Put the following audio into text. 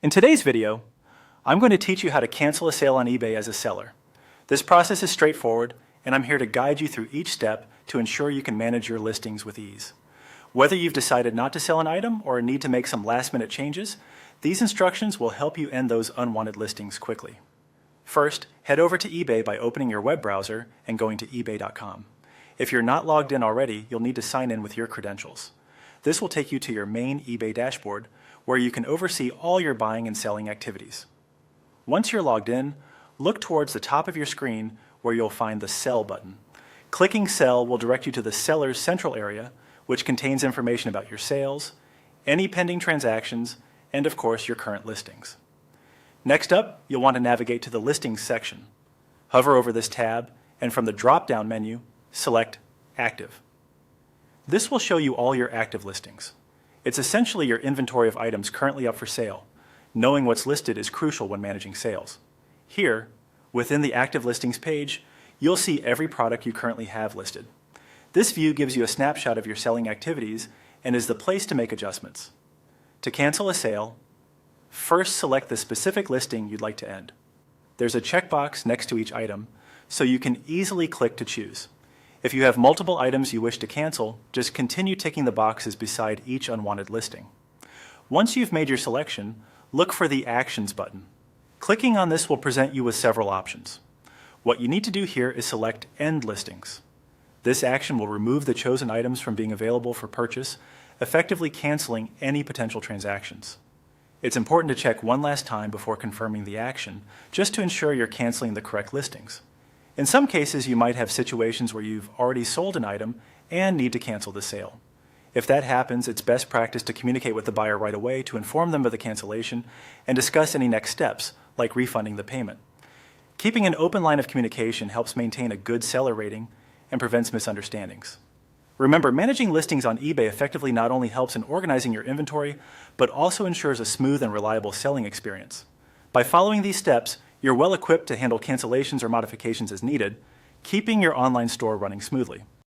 In today's video, I'm going to teach you how to cancel a sale on eBay as a seller. This process is straightforward, and I'm here to guide you through each step to ensure you can manage your listings with ease. Whether you've decided not to sell an item or need to make some last-minute changes, these instructions will help you end those unwanted listings quickly. First, head over to eBay by opening your web browser and going to ebay.com. If you're not logged in already, you'll need to sign in with your credentials. This will take you to your main eBay dashboard, where you can oversee all your buying and selling activities. Once you're logged in, look towards the top of your screen where you'll find the Sell button. Clicking Sell will direct you to the Seller's Central area, which contains information about your sales, any pending transactions, and of course your current listings. Next up, you'll want to navigate to the Listings section. Hover over this tab, and from the drop-down menu, select Active. This will show you all your active listings. It's essentially your inventory of items currently up for sale. Knowing what's listed is crucial when managing sales. Here, within the Active Listings page, you'll see every product you currently have listed. This view gives you a snapshot of your selling activities and is the place to make adjustments. To cancel a sale, first select the specific listing you'd like to end. There's a checkbox next to each item, so you can easily click to choose. If you have multiple items you wish to cancel, just continue ticking the boxes beside each unwanted listing. Once you've made your selection, look for the Actions button. Clicking on this will present you with several options. What you need to do here is select End Listings. This action will remove the chosen items from being available for purchase, effectively canceling any potential transactions. It's important to check one last time before confirming the action, just to ensure you're canceling the correct listings. In some cases, you might have situations where you've already sold an item and need to cancel the sale. If that happens, it's best practice to communicate with the buyer right away to inform them of the cancellation and discuss any next steps, like refunding the payment. Keeping an open line of communication helps maintain a good seller rating and prevents misunderstandings. Remember, managing listings on eBay effectively not only helps in organizing your inventory, but also ensures a smooth and reliable selling experience. By following these steps, you're well equipped to handle cancellations or modifications as needed, keeping your online store running smoothly.